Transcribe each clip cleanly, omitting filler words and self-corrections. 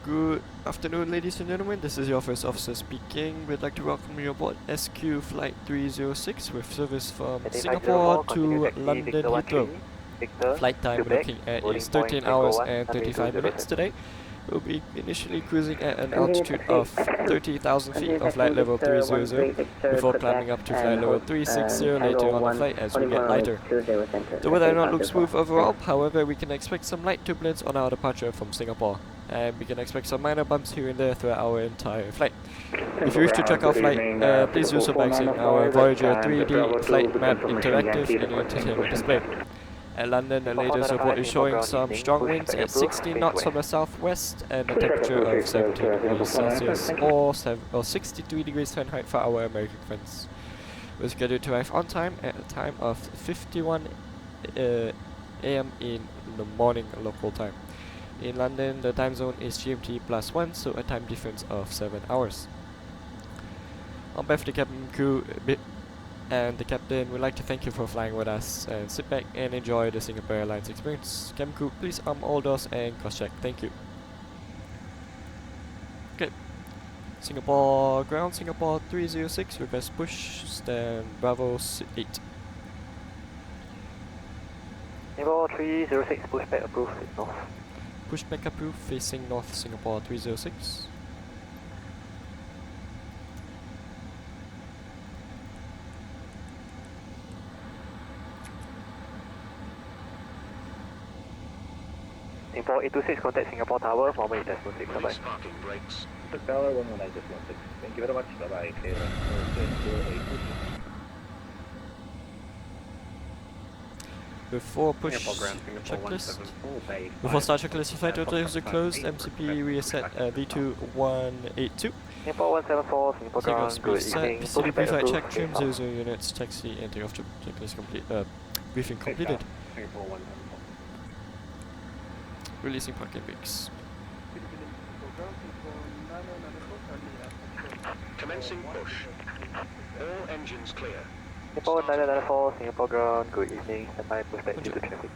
Good afternoon, ladies and gentlemen. This is your first officer speaking. We'd like to welcome you aboard SQ Flight 306 with service from Singapore to London Heathrow. Flight time we're looking at is 13 hours and 35 minutes today. We'll be initially cruising at an altitude of 30,000 feet of flight level 300 before climbing up to flight level 360 later on the flight as we get lighter. The weather not look smooth overall, however we can expect some light turbulence on our departure from Singapore, and we can expect some minor bumps here and there throughout our entire flight. If you wish to check our flight, please do so by using our Voyager 3D Flight Map Interactive in your entertainment display. At London, the latest report is showing some strong winds at 16 knots from the southwest and a temperature of 17 degrees Celsius or 63 degrees Fahrenheit for our American friends. We're scheduled to arrive on time at a time of 51 AM in the morning local time. In London, the time zone is GMT +1, so a time difference of 7 hours. On behalf of the cabin crew and the captain, we'd like to thank you for flying with us, and sit back and enjoy the Singapore Airlines experience. Cabin crew, please arm all doors and cross-check. Thank you. Okay. Singapore ground, Singapore 306, request push, stand Bravo 8. Singapore 306, pushback approved, north. Pushback approved, facing north, Singapore 306. Singapore 826, contact Singapore Tower, Mumbai Decimal 6, bye-bye. Parking brakes. Tower 119.16. Thank you very much. Bye-bye. Before push checklist. Before start checklist, flight doors are closed. MCP reset V2 182. Singapore 174, Singapore ground, good evening. Pacific pre-flight check, trim 00 units, taxi and take off to checklist complete. Briefing completed. Singapore 174. Releasing parking brakes. Commencing push. All engines clear. Singapore 9994, Singapore ground, good evening. Standby, pushback due to traffic.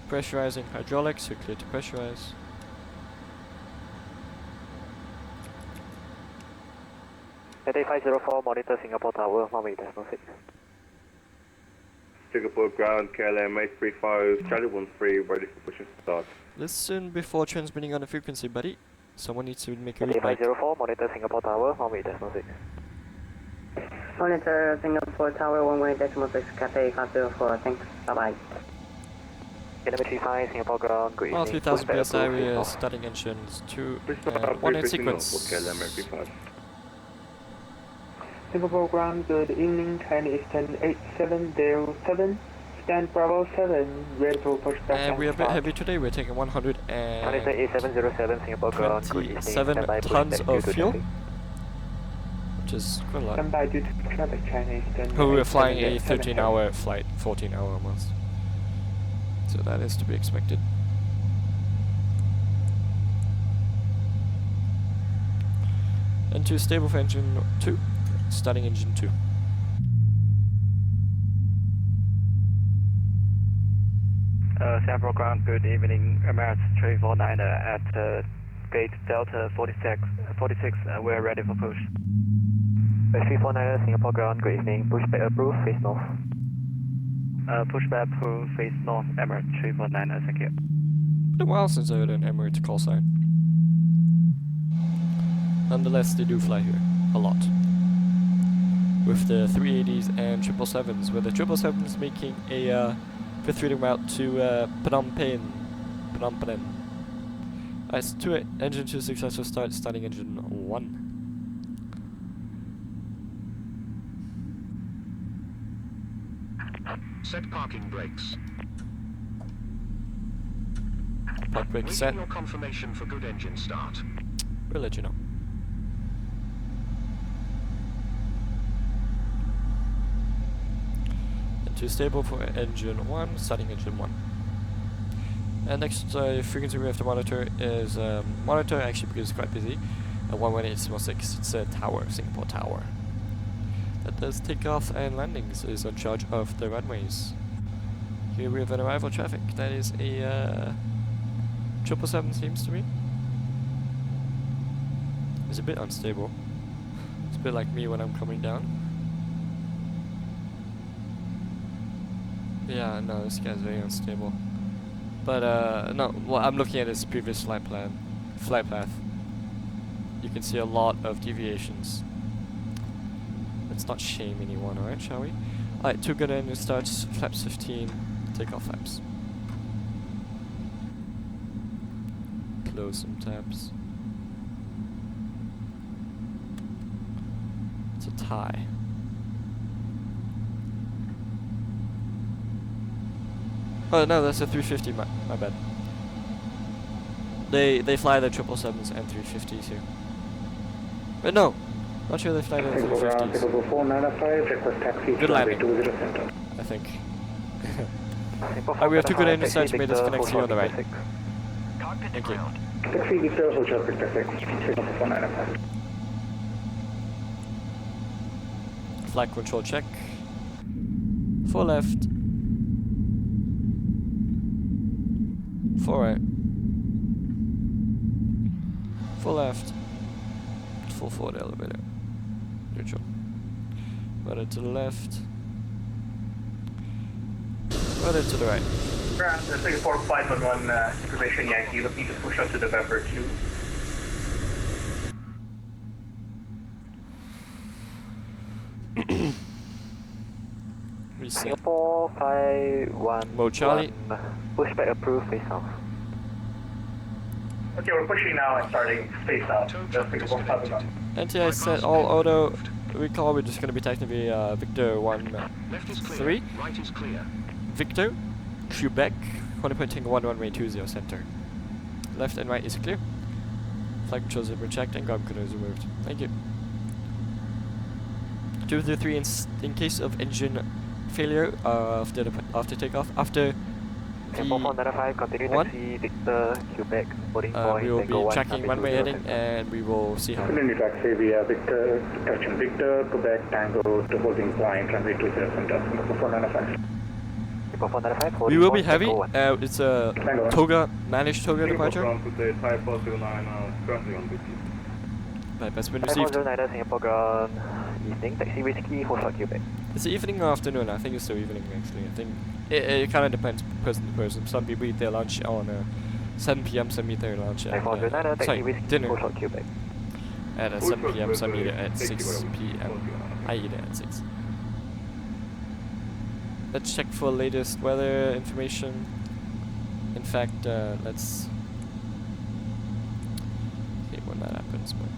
Pressurizing hydraulics, you're clear to pressurize. Cathay 504, monitor Singapore Tower, Mumbai Decimal 6. Singapore ground, KLM 835, Charlie 13, ready for push and start. Listen before transmitting on the frequency, buddy. Someone needs to make a Cathay read. 504, monitor Singapore Tower, Mumbai Decimal 6. Monitor Singapore Tower 11.6, Cathay 504, thanks, bye-bye. Number 35, Singapore ground, good evening. 3000 Pushback PSI, approved, we are north. starting engines 2 and 1 in sequence. Singapore ground, good evening, time is 10:8707, stand Bravo 7, ready to push back And we are a bit heavy today, we're taking Monitor 8707, Singapore ground, good evening. 127 Standby, tons pushback of due to fuel, traffic. which is quite a lot. Standby due to traffic, Chinese 10. Oh, we're flying a 13-hour flight, 14-hour almost. So that is to be expected. Into stable for engine 2, starting engine 2. Singapore ground, good evening. Emirates 349 at gate Delta 46, we're ready for push. 349 Singapore ground, good evening. Pushback approved, face north. Pushback approved, face north, Emirates 349, thank you. Been a while since I heard an Emirates call sign. Nonetheless, they do fly here a lot. With the 380s and 777s, with the 777s making a fifth reading route to Phnom Penh. Nice, engine 2 successful start, starting engine 1. Set parking brakes. Park brake set. Waiting your confirmation for good engine start. We'll let you know. And to stable for engine 1, starting engine 1. And next frequency we have to monitor is monitor actually because it's quite busy. 118.6. It's a tower, Singapore Tower. That does takeoff and landings. Is in charge of the runways. Here we have an arrival traffic. That is a 777 seems to me. It's a bit unstable. It's a bit like me when I'm coming down. Yeah, no, this guy's very unstable. But no, well, I'm looking at his previous flight path. You can see a lot of deviations. Let's not shame anyone, alright, shall we? Alright, 2 good engine starts, flaps 15, takeoff flaps. Close some tabs. It's a tie. Oh no, that's a 350, my bad. They fly the 777s and 350s here. But no, not sure they fly the 350s. Good landing, I think. We have 2 good engine starts, may disconnect here on the right. Thank you. Flight control check. 4 left. 4 right. 4 left. Full forward elevator. Neutral. Rudder to the left. Rudder to the right. Ground, Singapore 511 Supervision Yankee, looking to push up to November 2. Reset. Singapore 511. Mode Charlie. Pushback approved, face off. Okay, we're pushing now and starting space out. Singapore 511. NTI set all auto. Recall, we're just going to be technically Victor 1-3. Right is clear. Victor, Quebec, 1.1 runway 20 center. Left and right is clear. Flight controls are checked and ground controls removed. Thank you. 223 in case of engine failure after takeoff. After continue taxi Victor, Quebec, boarding point, we will be tracking runway heading and we will see how. Continue taxi via Victor, touching Victor, Quebec, Tango to holding point, runway 20 center, Singapore 495. We will be heavy. It's a managed toga departure. Right, best wind received. Singapore ground, evening, taxi whiskey, hold short Quebec. It's the evening or afternoon. I think it's the evening actually. I think it kind of depends person to person. Some people eat their lunch on 7 p.m. Some eat their lunch at dinner at 7 p.m. Some eat it at 6 p.m. I eat it at 6. Let's check for latest weather information. In fact, let's see when that happens. But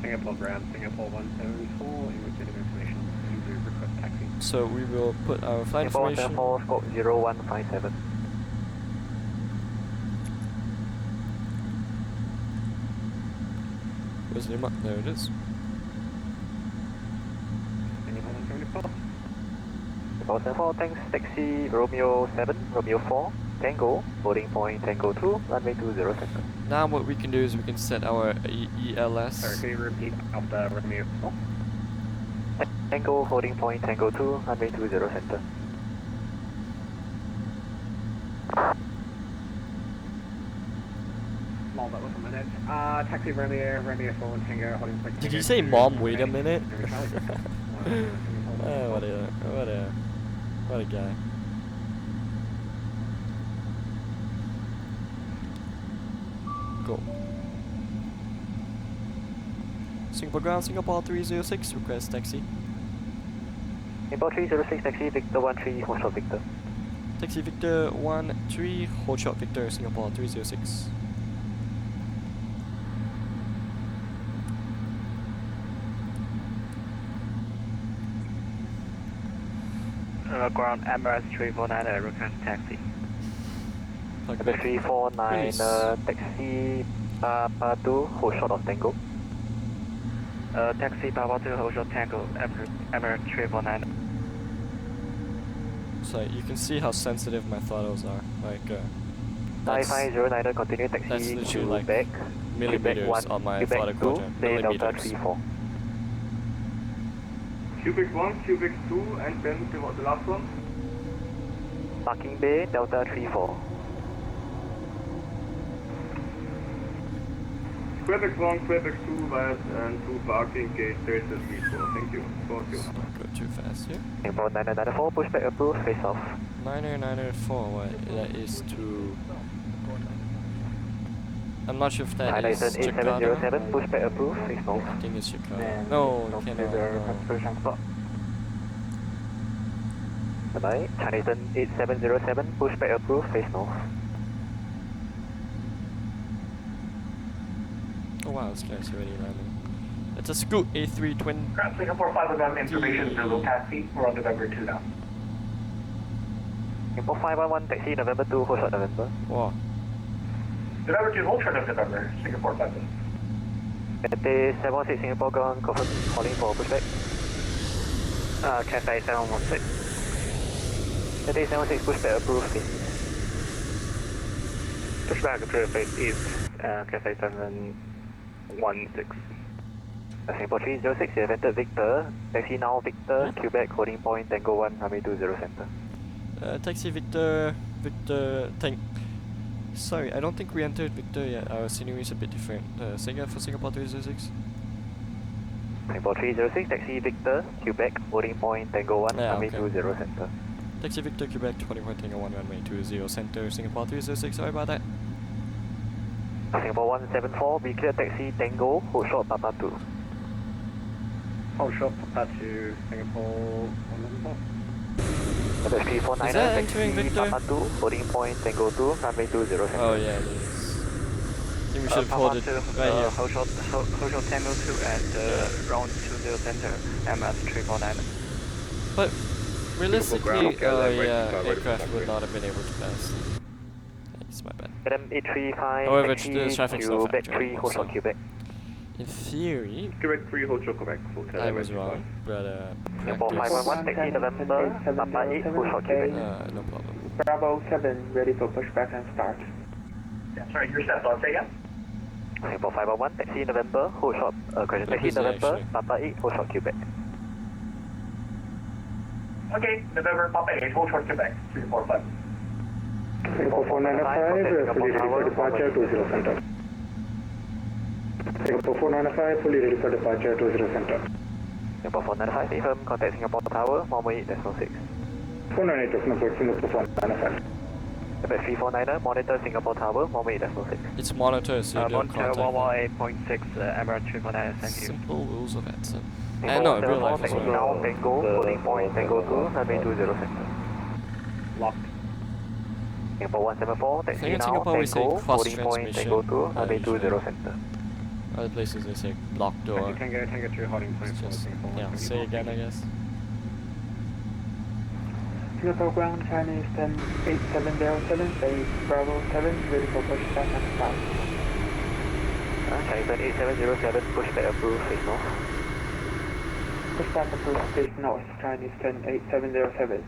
Singapore ground, Singapore 174, you're getting information. User request taxi. so we will put our flight information. Singapore 0157. Where's the mark? There it is. Singapore 174. Singapore 74, thanks, taxi Romeo 7, Romeo 4, Tango, boarding point Tango 2, runway 20 center. Now what we can do is we can set our ELS. Sorry, can you repeat Alpha Romeo 4? Tango, holding point Tango 2, runway 20 center. Mom, that was a minute. Taxi Romeo 4, Tango, holding point. Did you say mom? Wait a minute. Oh, What a guy. Cool. Singapore ground, Singapore 306, request taxi. Singapore 306, taxi Victor 13, hold short Victor. Taxi Victor 13, hold short Victor, Singapore 306. Ground Emirates 349, request taxi. Okay. 349, taxi Papa 2, hold short of Tango. Taxi Bravo 2 hold short Tango, Emirates 349. So you can see how sensitive my throttles are. Like, that's 5509 continue taxi literally like Quebec, millimeters on my throttle quadrant. Delta Millimeters. 34. Quebec 1, Quebec 2, and then what the last one? Parking Bay, Delta 34. Quebec 1, Quebec 2, west, and 2 parking gate, Delta 34. Thank you. Thank you. Don't go too fast here. Singapore 9994, pushback approved, face off. 9994, what? That is to... I'm not sure if that is Addons Jakarta. 8707, pushback approved, face north. I think it's Jakarta. No, you cannot. Bye-bye. Chinese 8707, pushback approved, face north. Oh wow, this guy's already landing. It's a Scoot A320. Ground Singapore 511, information Zulu taxi. We're on November 2 now. Singapore 511, taxi November 2, hold short November. Wow. November 2, hold short of November, Singapore 511. Cathay 716 Singapore ground, confirm calling for pushback. Cathay 716. Cathay 716, pushback approved. Pushback approved, face east, Cathay 716. Singapore 306, you have entered Victor. Taxi now Victor, Quebec, holding point, Tango 1, runway 20 center. Taxi Victor, Tank. Sorry, I don't think we entered Victor yet. Our scenery is a bit different. Say again for Singapore 306. Singapore 306, taxi Victor, Quebec, holding point, Tango 1, runway 20 center. Taxi Victor, Quebec, holding point, Tango 1, runway 20 center. Singapore 306, sorry about that. Singapore 174, be clear taxi Tango, hold short Papa 2. Hold short Papa 2, Singapore 174. FP-349, Is that entering taxi Victor? Papa 2, holding point Tango 2, runway 20 center. Oh yeah, it is. I think we should have Papa hold it 2, right here. hold short Tango 2 at round 20 center, MS349. But realistically, ground, yeah, right, aircraft would not have been able to pass. It's my bad. Adam 835, However, taxi the traffic's not Quebec factoring, 3, hold short so- Quebec. In theory, Quebec 3, hold short Quebec. I was wrong, but Singapore practice, 511, taxi November, Papa 8, hold short Quebec. no problem. Bravo 7, ready for pushback and start. Yeah, sorry, your steps on, say again? Singapore 511, taxi November, hold short, correction, taxi busy, November, actually. Papa 8, hold short Quebec. Okay, November Papa 8, hold short Quebec, 345. Singapore 495, fully ready for departure 20 center. Singapore 495, fully ready for departure 20 center. Singapore 495, confirm, contact Singapore Tower, 118.6. 498 does not work, Singapore 495. Quebec 349er, monitor Singapore Tower, 118.6. It's monitors, so you don't Monitor contact 118.6, Emirates 349er, thank you. Simple rules of Vatsim. Singapore And no, in real life as taxi well. now, Tango, holding point, Tango 2, runway 20 center. Locked. Singapore 174, I taxi think in now, Singapore we say Tango, cross holding point, Tango 2, transmission. runway 20 usually. center. Other places they say block door. Tango 2, holding point It's for just, Singapore yeah, 174. say again, I guess. Singapore ground, Chinese 108707, base Bravo 7, ready for pushback and start. Chinese 8707, pushback approved, face north. Pushback approved, face north, Chinese 108707.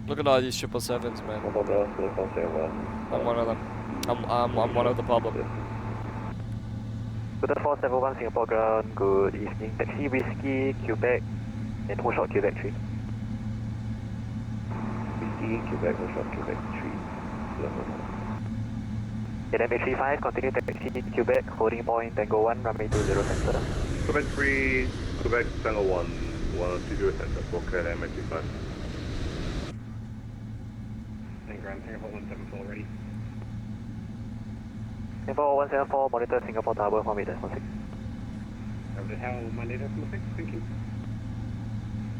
Look at all these 777s, man. I'm one of them. I'm one of the problem. Good 471 Singapore ground, good evening. Taxi Whiskey, Quebec, and hold short Quebec 3. Whiskey, Quebec, hold short Quebec 3. LM 835, continue taxi Quebec, holding point, Tango 1, runway 20 center. Quebec 3, Quebec Tango 1, 120 center, BODKA and MSFS. And ground Singapore 174 ready. Singapore 174, monitor Singapore Tower, 118.6. Over to Hell, Monday 6, thank you.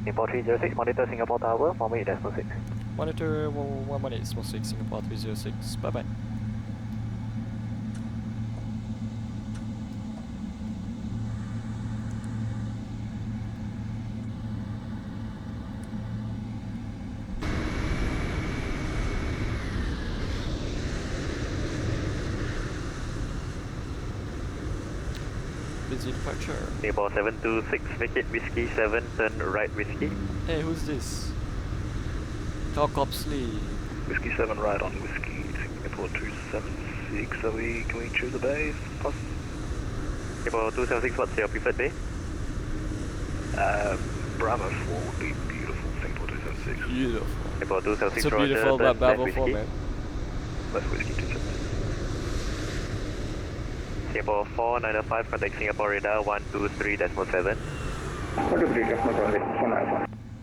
Singapore 306, monitor Singapore Tower, 118.6. Monitor 118.6, Singapore 306. Bye bye. emergency departure. Singapore 726, vacate Whiskey 7, turn right Whiskey. Hey, who's this? Talk Copsley. Whiskey 7 right on Whiskey, Singapore 276, can we choose a bay? Singapore 276, what's your preferred bay? Bravo 4 would be beautiful, Singapore 276. Beautiful. Singapore 276, It's a beautiful Roger, Bravo 4, man. West Whiskey 276. Singapore 4905, contact Singapore radar 123.7.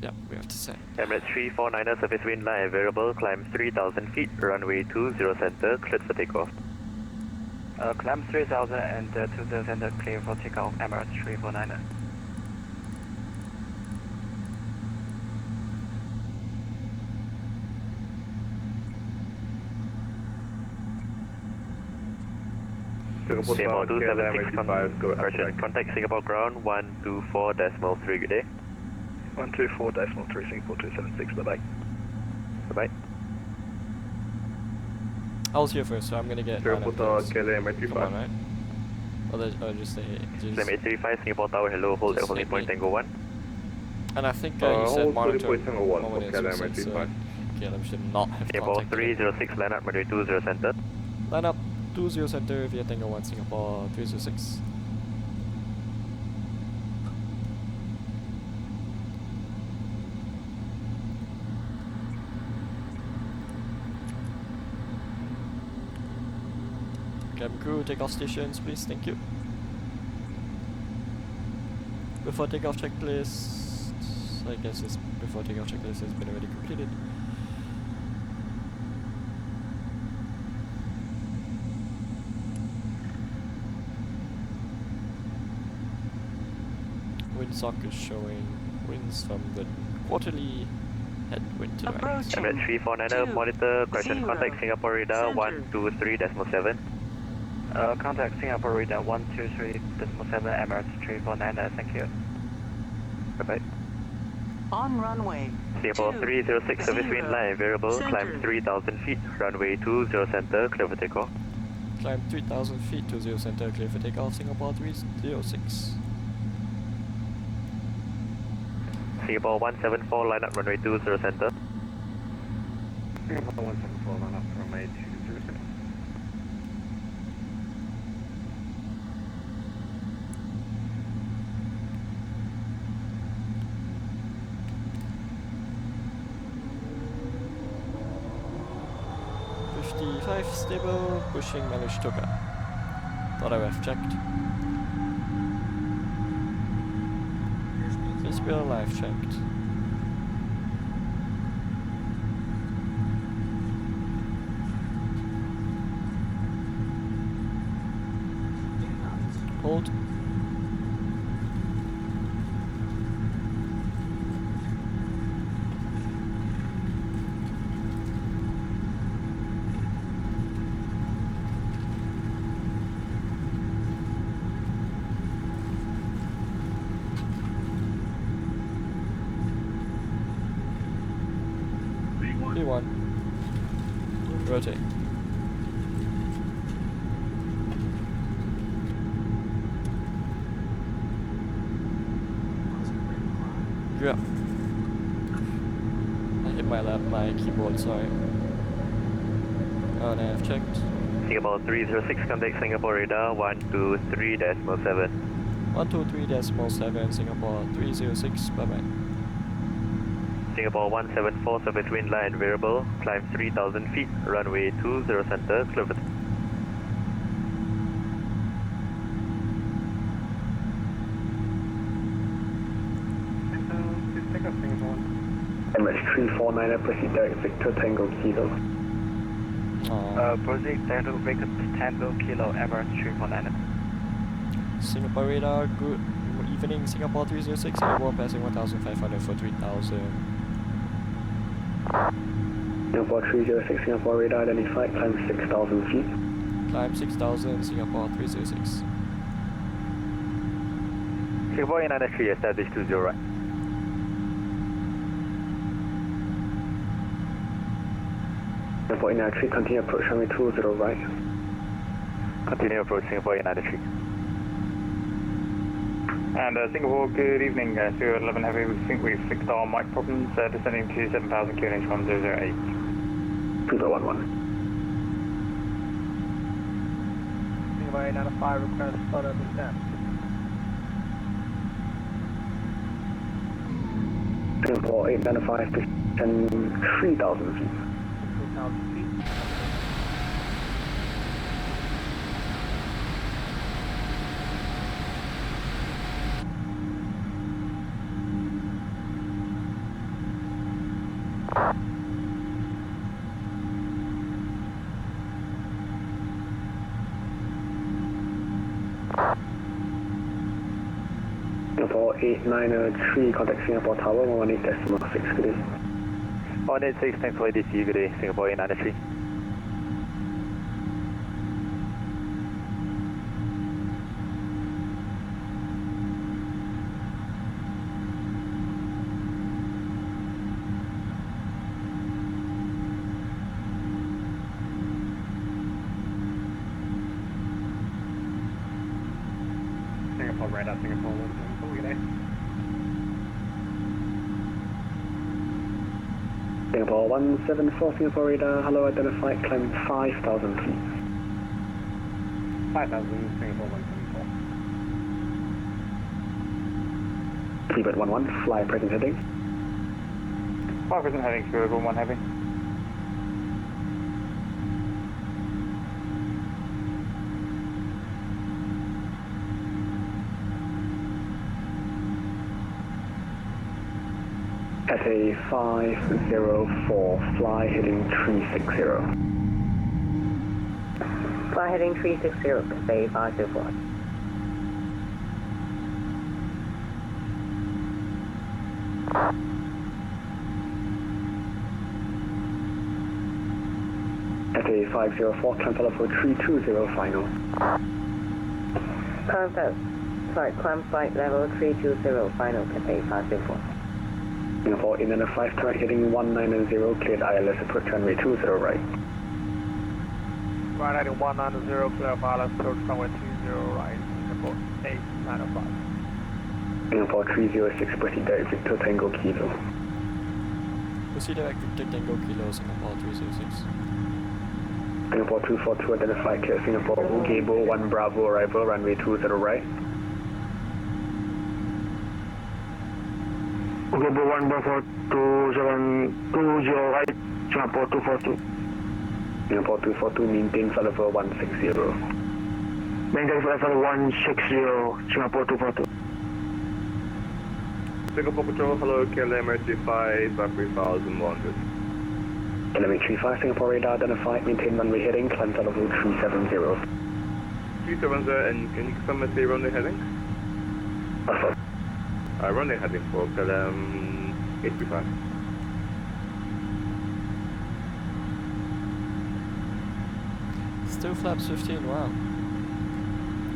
Yeah, we have to say. Emirates 349er, surface wind line variable, climb 3,000 feet, runway 20 center, cleared for takeoff. Climb 3,000 and 20 center, clear for takeoff, Emirates 349er. Singapore 276, contact Singapore ground 124.3, good day. 124.3, Singapore 276, bye-bye. Bye-bye. I was here first, so I'm gonna get Airport KLM Come on, right? Or just say... Just... 835, Singapore Tower, hello, hold at holding point Tango 1. And I think you said monitor point Tango 1 moment for is KLM 06, so KLM should not have Singapore contacted 306, line up, runway 20 center. Line up 20 center via Tango 1, Singapore 306. Cabin crew, takeoff stations, please, thank you. Before takeoff checklist, I guess it's before takeoff checklist has been already completed. Windsock is showing winds from the quarterly headwind to the right. Emirates 349er, monitor, correction, contact Singapore radar 123.7. Contact Singapore radar 123.7, Emirates 349er, thank you. Bye-bye. On runway. Singapore 306, service wind line variable, climb 3,000 feet, runway 20 center, clear for takeoff. Climb 3,000 feet, 20 center, clear for takeoff, Singapore 306. Singapore 174, line up, runway 20 center. Singapore 174, line up, runway 20 center. Stable, pushing managed Toka. Thought I would have checked. Please be alive checked. Hold. B1. Rotate. Yeah. I hit my keyboard, sorry. Oh, no, I've checked. Singapore 306, contact Singapore radar 123.7. 123.7, Singapore 306, bye-bye. Singapore 174, surface wind line variable, climb 3,000 feet, runway 20 center, clear for Emirates 349er, proceed direct Victor Tango Kilo. Proceed Tango Victor Tango Kilo, Emirates 349er. Singapore radar, good evening, Singapore 306, airborne passing 1,500 for 3,000. Singapore 306, Singapore radar identified, climb 6,000 feet. Climb 6,000, Singapore 306. Singapore 993, establish 20 right. Singapore 993, continue approach runway 20 right. Continue approach Singapore 993. And Singapore, good evening, 11 Heavy, we think we've fixed our mic problems, descending to 7,000 QNH 1008. 2011. Singapore 895, request further descent. Singapore 895, descend 3,000 feet. 3,000 feet. Singapore 893, contact Singapore Tower 118.6, good day. 186, thanks for ADC, good day, Singapore 893. Singapore radar, Singapore 174, good day. Singapore 174, Singapore radar, hello, identified, climb 5,000 feet. 5,000, Singapore 174. Freebird 11, fly present heading. 5 present heading, Freebird 11 Heavy. SA 504, fly heading 360. Fly heading 360, Cathay 504. SA 504, climb for 320, final. Climb flight level 320, final, Cathay 504. Singapore 895, correct heading 190, cleared ILS approach runway 20 right. Right heading 190, clear ILS approach runway 20 right, Singapore 895. Singapore 306, proceed direct Victor Tango Kilo. Proceed direct Victor Tango Kilo, Singapore 306. Singapore 242, identified, clear Singapore Ugabo 1 Bravo, arrival runway 20 right. Ugabo 1 Bravo 20 right, Singapore 242. Singapore 242, maintain flight level 160. Maintain flight level 160, Singapore 242. Singapore Patrol, hello, KLM 35, 3100. KLM 35, Singapore radar identified, maintain runway heading, climb flight level 370. 370, and can you confirm the runway heading? Runway heading for KLM 835. Still flaps 15, wow.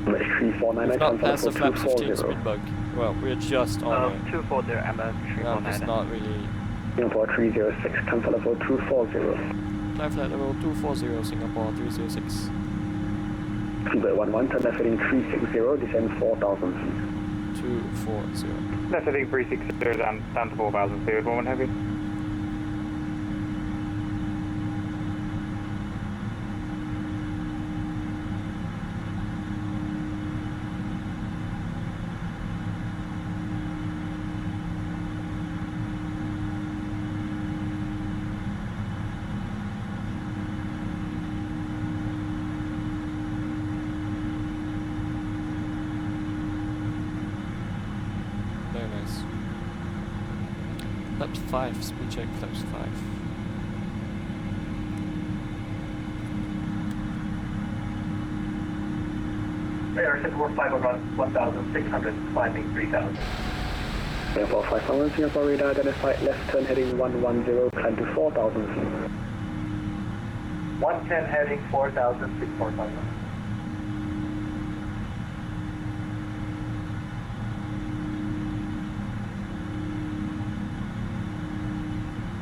MS3499, We've not passed the climb flaps flight 15 level speed bug. Well, we're just on it. 240, Yeah, it's not really. Singapore 306, climb flight level 240. Climb flight level 240, Singapore 306. Freebird 11, turn left heading 360, descend 4,000 feet. 240. Left heading 360, down to 4,000, Freebird 11 Heavy. Very nice. Flaps 5, speed check, flaps 5. Radar Singapore 5 around 1,600, climbing 3,000. Singapore 511, Singapore radar identified, left turn heading 110, climb to 4,000 feet. 110 heading 4,000, 645.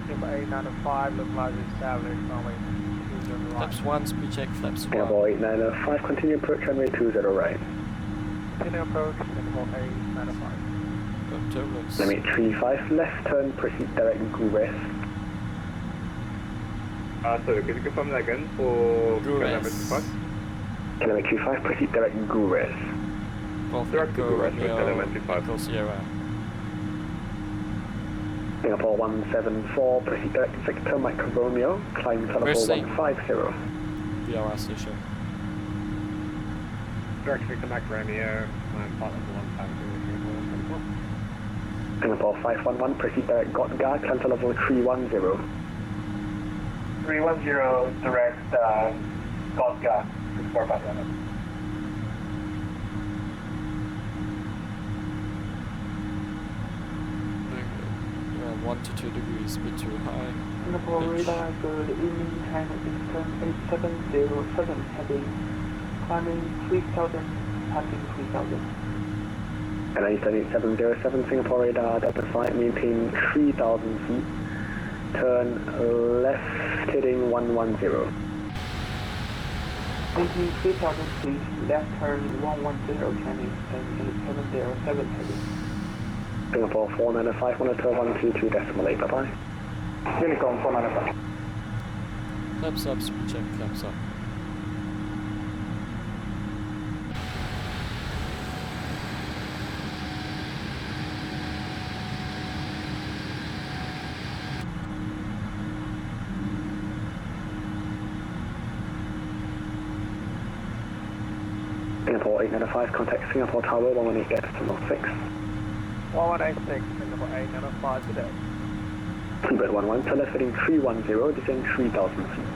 Singapore 895, localizer established, runway 20 right. Flaps 1, speed check, flaps 1. Singapore 895, continue approach runway 20 right. continue approach, Singapore 895. Turbulence. Limit 35, left turn, proceed direct GURES. Sorry, can you confirm that again for GURES. Limit 35, proceed direct GURES. Direct GURES with telemetry 5. Echo Sierra. Singapore 174, proceed direct Victor Mike Romeo, climb telephone 150. VRR station. Direct Victor Mike Romeo, climb part level 150. Singapore 511, proceed direct BODKA, climb level 310. 310 direct BODKA, 6451. 1 to 2 degrees, bit too high. Singapore radar, good evening, China Eastern 8707, heading, climbing 3000, passing 3000. And Eastern 8707, Singapore radar, Delta flight, maintain 3000 feet, turn left heading 110. Maintain 3000 feet, left turn 110, China Eastern 8707, heading. Singapore 495, monitor 122 decimal 8, bye-bye. Unicorn 495. Claps up, speed check, claps up. Singapore 895, contact Singapore Tower 118 decimal 6. 1186, Singapore 895 today. Seabird 11, turn left heading 310, descend 3000 feet.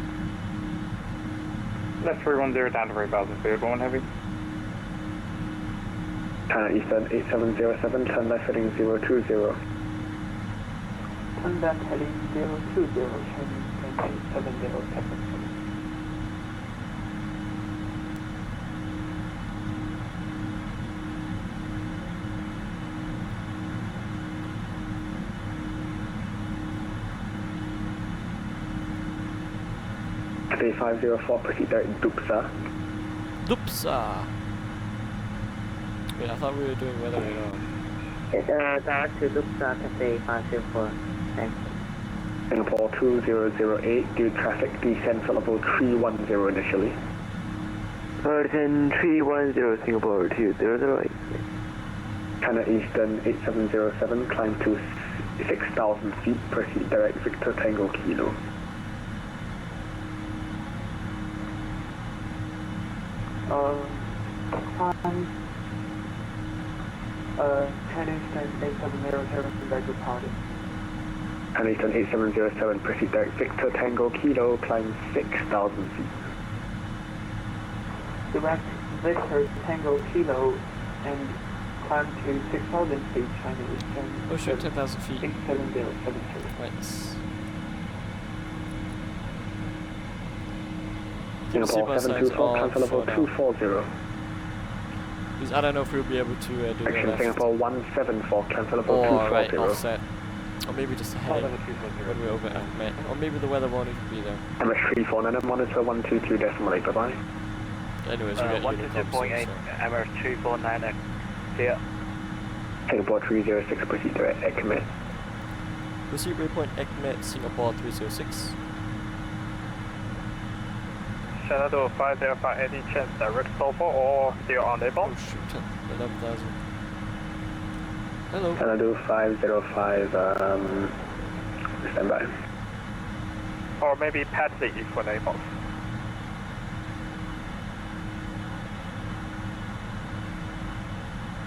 Left 310 down to 3000 feet, Boeing Heavy. China Eastern 8707, turn left heading 020. Turn left heading 020, China Eastern 8707. Cathay 504, proceed direct DUPSA. Dupsa! Wait, I thought we were doing weather radar. Direct to Dupsa, Cathay 504. Thanks. Singapore 2008, due traffic descend to level 310 initially. Descend 310, Singapore 2008. China Eastern 8707, climb to 6000 feet, proceed direct Victor Tango Kilo. China Eastern 8707, back to party. China Eastern 8707, proceed direct Victor Tango Kilo, climb 6000 feet. Direct Victor Tango Kilo and climb to 6000 feet, China Eastern. Oh shit, 10,000 feet. 87073. Right. Singapore 724, cancel level 240. Because I don't know if we'll be able to do Action that. Singapore 174, cancel level Or 240. right, offset. Or maybe just a heading when we're over at Met. Or maybe the weather won't even be there. MS349, monitor 122 decimal 8, bye-bye. Anyways, we get Unicom soon, 122.8, so. MS249, clear. Singapore 306, proceed direct ECMET. Proceed waypoint ECMET, Singapore 306. Shenandoah 505, any chance direct sulfur or still unable? Oh shoot, 11,000. Hello. Shenandoah 505, stand by. Or maybe Patsy if unable.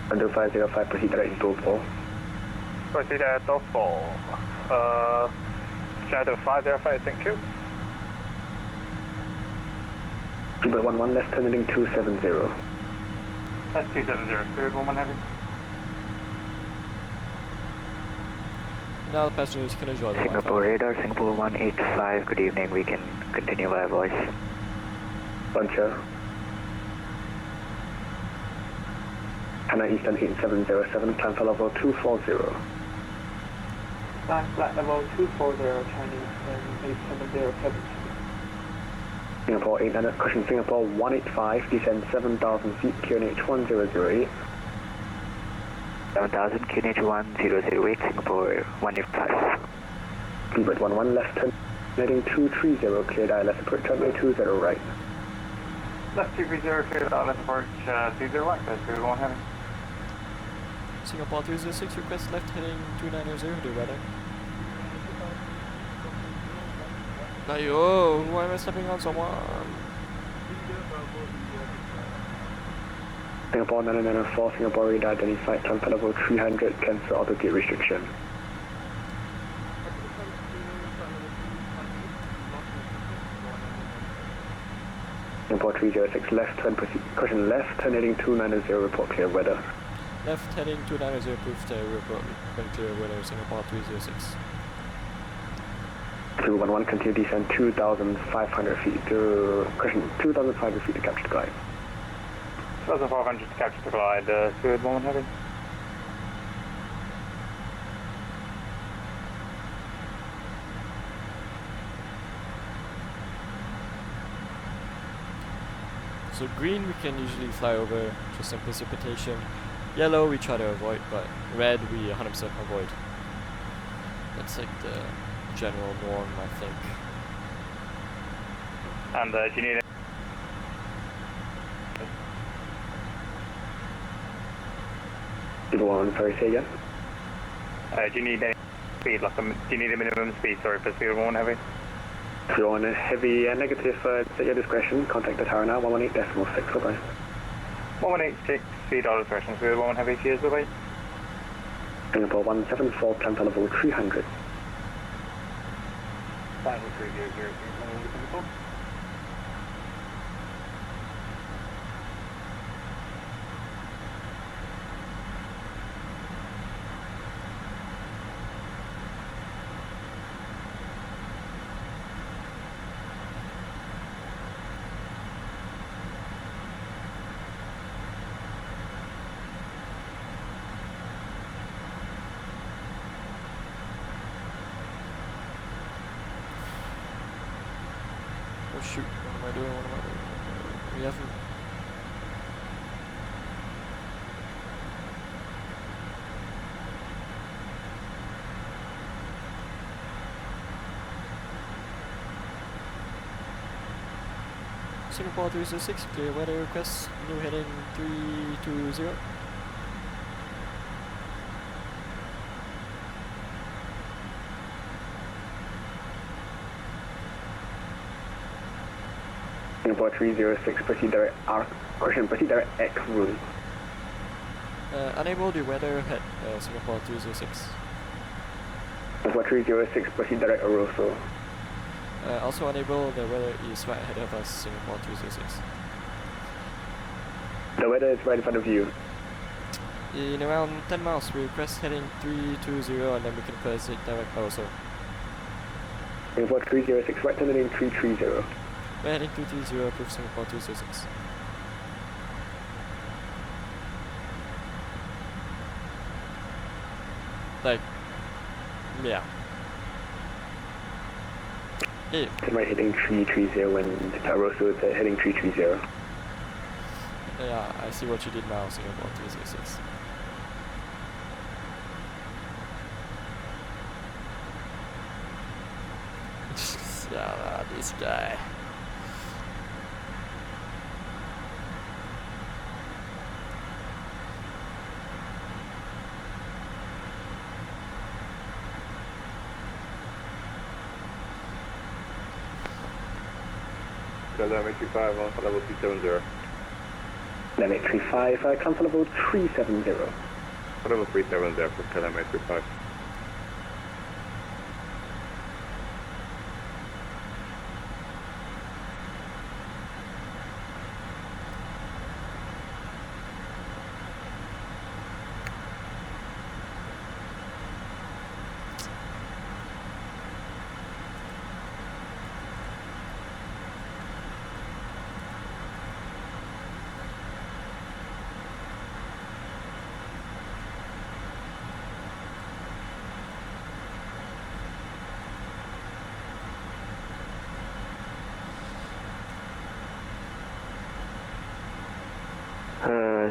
Shenandoah 505, proceed direct Dopo. Proceed at Dopo. Shenandoah 505, thank you. Seabird 11, left turn heading 270. That's 270, Spirit Woman Heavy. Now the passengers can enjoy the Singapore Wi-Fi. radar, Singapore 185, good evening, we can continue via voice. Buncher. China Eastern 8707, climb for level 240. Climb flight level 240, China Eastern 8707. Singapore 800, caution Singapore 185, descend 7000 feet, QNH 1008. 7000, QNH 1008, Singapore 185. Speedbird 11 left turn, heading 230, cleared ILS approach, runway 20 right. Left 230, cleared ILS approach, 30 right, that's 1 heavy. Singapore 306, request left heading 2900, do weather. Ayo, why am I stepping on someone? Singapore 9904, Singapore radar identified, transfer level 300, cancel auto gate restriction. Singapore 306, left turn, proceed, caution left, turn heading 290, report clear weather. Left heading 290, approved report clear weather, Singapore 306. 211, continue descend 2,500 feet to, caution 2,500 feet to capture the glide. 2,500 to capture the glide, Spirit 1 heavy. So green we can usually fly over, just some precipitation. Yellow we try to avoid, but red we 100% avoid. That's like the general norm, I think. And do you need People on, sorry, say again? do you need any speed, like do you need a minimum speed, sorry, for Spirit 1 heavy? If you're on a heavy negative, at your discretion, contact the tower now, 118.6, bye-bye. 1186, speed out of discretion, Spirit 1 heavy, cheers, bye-bye. Singapore 174, transfer level 300. Oh shoot, what am I doing, we haven't... Singapore 306, clear weather request, new heading 320. Singapore 306, proceed direct R, caution, proceed direct X route. Unable to weather head Singapore 306. Singapore 306, proceed direct AROSO. Also unable, the weather is right ahead of us, Singapore 306. The weather is right in front of you. In around 10 miles, we request heading 320 and then we can press it direct also. Singapore 306, right turn heading 330. We're heading 330, approved Singapore 306. Like, yeah. Yeah. Right heading 330 and AROSO is heading 330. Yeah, I see what you did now, Singapore 306. Yeah, this guy. Dynamic 35 on level 370. Dynamic 35, cancel level 370. Level 370 for Dynamic 35.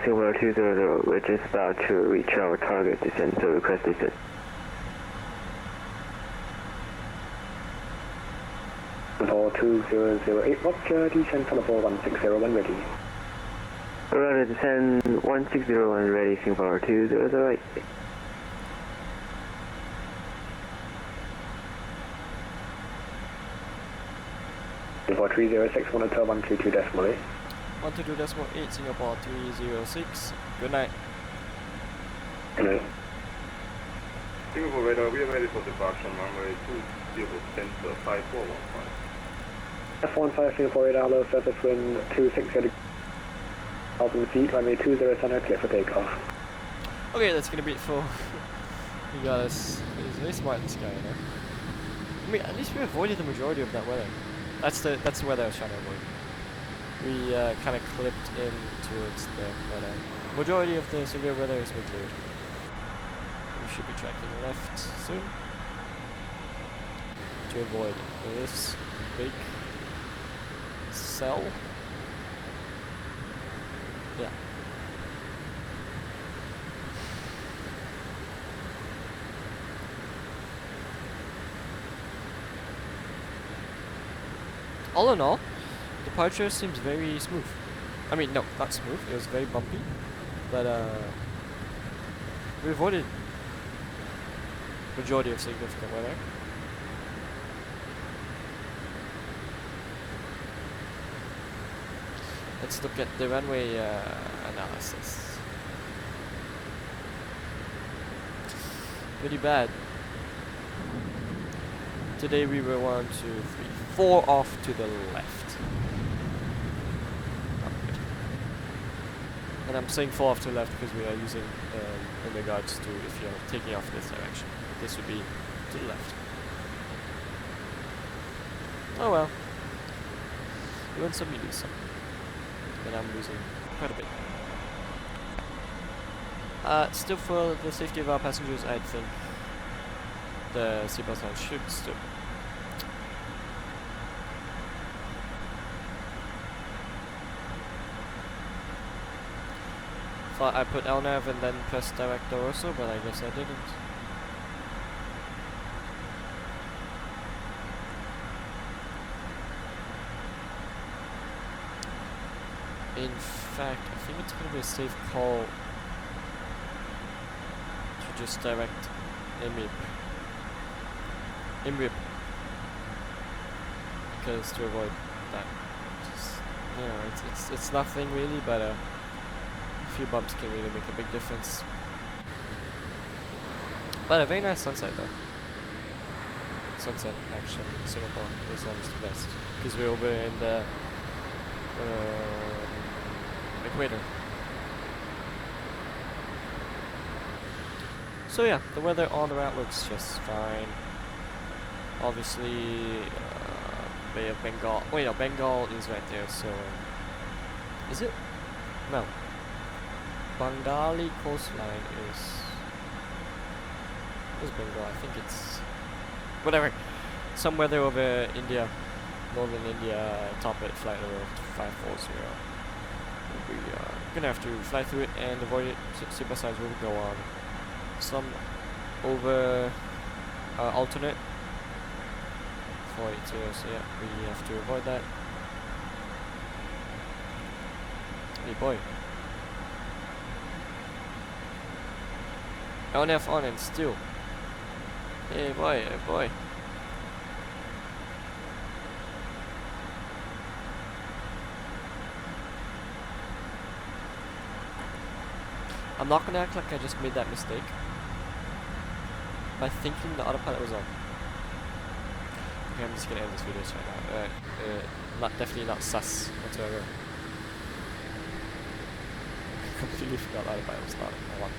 Singapore 200, we're just about to reach our target descent, so request descent. Singapore 2008, what's your descent Singapore 1601 ready? Roger, descend 1601 ready, Singapore 2008. Singapore 306, 112.132.8. 122.8, Singapore 306. Good night. Good night. Singapore radar, we are ready for departure on runway 20 center 5415. F15 Singapore radar, low surface wind 260,000 feet, runway 20 center, clear for takeoff. Okay, that's gonna be it for you guys. He's very smart, this guy, you know. I mean, at least we avoided the majority of that weather. That's the weather I was trying to avoid. We kind of clipped in towards there, but majority of the severe weather has been cleared. We should be tracking left soon to avoid this big cell. Yeah. All in all, departure seems very smooth. I mean, no, not smooth. It was very bumpy, but we avoided majority of significant weather. Let's look at the runway analysis. Pretty bad. Today we were 1, 2, 3, 4 off to the left. Not good. And I'm saying 4 off to the left because we are using in regards to if you're taking off this direction. This would be to the left. Oh well. You win some, you lose some. And I'm losing quite a bit. Still for the safety of our passengers, I think the seatbelt sign should still. Thought I put LNAV and then press direct AROSO, but I guess I didn't. In fact, I think it's going to be a safe call to just direct IMRIP, because to avoid that, just, you know, it's nothing really, but a few bumps can really make a big difference. But a very nice sunset though. Sunset action in Singapore is almost the best, because we're over in the equator. So yeah, the weather on the route looks just fine. Obviously, Bay of Bengal. Wait, no, Bengal is right there. So, is it? No. Bengali coastline is. Where's Bengal? I think it's whatever. Some weather over India, northern India. Top it, flight level 540. We are gonna have to fly through it and avoid it. Super signs will go on. Some over alternate 480, so yeah, we have to avoid that. Hey boy. LNF on and still. Hey boy, hey boy. I'm not gonna act like I just made that mistake by thinking the autopilot was on. Okay, I'm just gonna end this video right now. Definitely not sus whatsoever. Completely forgot the autopilot was not on.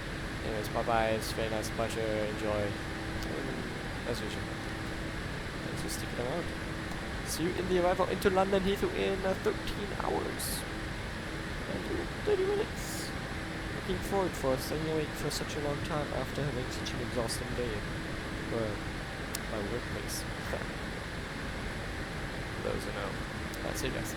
Anyways, bye bye. It's very nice, pleasure, enjoy. As usual. Thanks for sticking around. See you in the arrival into London Heathrow in 13 hours and 30 minutes. Looking forward for staying awake for such a long time after having such an exhausting day for my workplace. Those who know. That's it, guys.